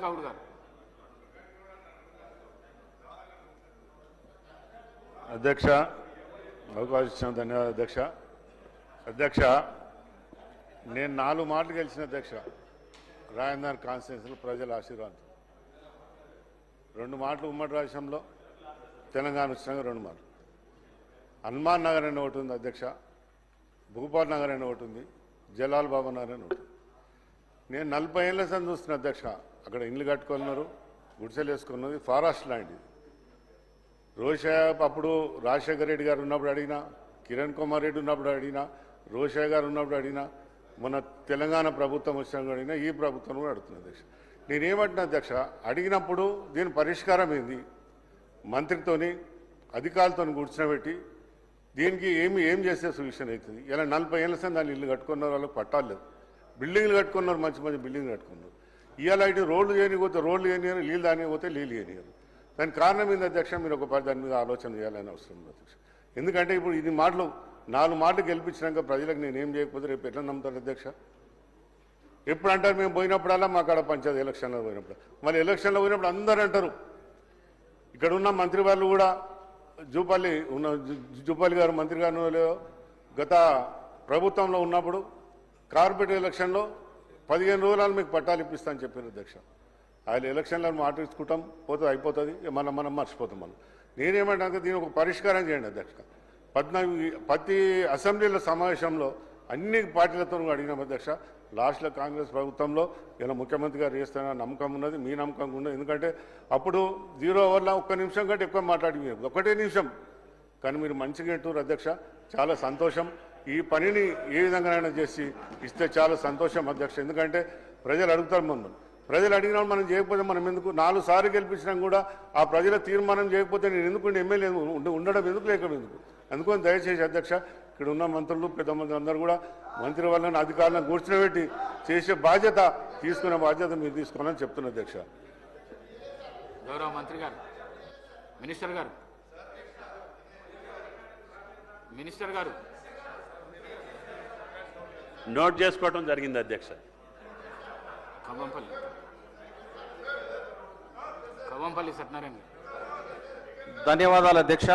గౌడ్ గారు. అధ్యక్ష, అవకాశం ఇచ్చిన ధన్యవాదాలు అధ్యక్ష. అధ్యక్ష, నేను 4 మాటలు గెలిచిన అధ్యక్ష రాజధాని కాన్స్టిట్యున్సీలో ప్రజల ఆశీర్వాదం. 2 మాటలు ఉమ్మడి రాష్ట్రంలో, తెలంగాణ వచ్చినాక 2 మాటలు. హనుమాన్ నగర్ అని ఒకటి ఉంది అధ్యక్ష, భూపాల్ నగర్ అని ఒకటి ఉంది, జలాల్ బాబా నగర్ అని ఒకటి. నేను 40 ఏళ్ళ సంది చూస్తున్నా అధ్యక్ష. అక్కడ ఇండ్లు కట్టుకున్నారు, గుడిసెలు వేసుకున్నది, ఫారెస్ట్ ల్యాండ్ ఇది. రోషయ్య అప్పుడు రాజశేఖర రెడ్డి గారు ఉన్నప్పుడు అడిగినా, కిరణ్ కుమార్ రెడ్డి ఉన్నప్పుడు అడిగినా, రోషయ్య గారు ఉన్నప్పుడు అడిగినా, మొన్న తెలంగాణ ప్రభుత్వం వచ్చినప్పుడు అడిగినా, ఈ ప్రభుత్వం కూడా అడుగుతుంది అధ్యక్ష. నేనేమంటున్నా అధ్యక్ష, అడిగినప్పుడు దీని పరిష్కారం ఏంది? మంత్రితోని అధికారులతో కూర్చోబెట్టి దీనికి ఏం చేస్తే సొల్యూషన్ అవుతుంది. ఇలా 40 ఏళ్ళ సంది దాన్ని ఇల్లు కట్టుకున్నారు, వాళ్ళకి పట్టాలు లేదు. బిల్డింగ్లు కట్టుకున్నారు, మంచి మంచి బిల్డింగ్లు కట్టుకున్నారు. ఇవాళ ఇటు రోడ్లు చేయనిపోతే రోడ్లు చేయనియరు, నీళ్ళు దానిపోతే నీళ్ళు చేయనియరు. దానికి కారణం ఏంది అధ్యక్ష? మీరు ఒక దాని మీద ఆలోచన చేయాలని అవసరం ఉంది అధ్యక్ష. ఎందుకంటే ఇప్పుడు ఇది మాటలు 4 మాటలు గెలిపించినాక ప్రజలకు నేనేం చేయకపోతే రేపు ఎట్లా నమ్ముతారు అధ్యక్ష? ఎప్పుడు అంటారు మేము పోయినప్పుడల్లా మా కాడ పంచాయతీ ఎలక్షన్లో పోయినప్పుడు, మళ్ళీ ఎలక్షన్లో పోయినప్పుడు అందరూ అంటారు. ఇక్కడ ఉన్న మంత్రి వాళ్ళు కూడా జూపల్లి గారు మంత్రి గారు గత ప్రభుత్వంలో ఉన్నప్పుడు కార్పొరేట్ ఎలక్షన్లో 15 రోజులు మీకు పట్టాలు ఇప్పిస్తామని చెప్పారు అధ్యక్ష. ఆయన ఎలక్షన్లో మాట ఇచ్చుకుంటాం, పోతే అయిపోతుంది, మనం మర్చిపోతాం. నేనేమంటే దీని ఒక పరిష్కారం చేయండి అధ్యక్ష. ప్రతి అసెంబ్లీల సమావేశంలో అన్ని పార్టీలతో అడిగినాం అధ్యక్ష. లాస్ట్లో కాంగ్రెస్ ప్రభుత్వంలో ఇలా ముఖ్యమంత్రి గారు చేస్తారన్న నమ్మకం ఉన్నది, మీ నమ్మకం ఉన్నది. ఎందుకంటే అప్పుడు 0 ఓవర్లో 1 నిమిషం కంటే ఎక్కువ మాట్లాడి, 1 నిమిషం కానీ మీరు మంచిగా అంటారు అధ్యక్ష. చాలా సంతోషం. ఈ పనిని ఏ విధంగానైనా చేసి ఇస్తే చాలా సంతోషం అధ్యక్ష. ఎందుకంటే ప్రజలు అడుగుతారు మనం, ప్రజలు అడిగిన మనం చేయకపోతే మనం ఎందుకు? 4 సార్లు గెలిపించినా కూడా ఆ ప్రజల తీర్మానం చేయకపోతే నేను ఎందుకు ఎమ్మెల్యే ఉండడం ఎందుకు, లేక ఎందుకు? అందుకని దయచేసి అధ్యక్ష, ఇక్కడ ఉన్న మంత్రులు పెద్ద మంది అందరూ కూడా మంత్రి వాళ్ళని అధికారులను కూర్చోబెట్టి చేసే బాధ్యత, తీసుకునే బాధ్యత మీరు తీసుకోవాలని చెప్తున్నా అధ్యక్ష. గౌరవ మంత్రి గారు, మినిస్టర్ గారు నోట్ చేసుకోవడం జరిగింది అధ్యక్ష. కవ్వంపల్లి సత్యనారాయణ. ధన్యవాదాలు అధ్యక్ష.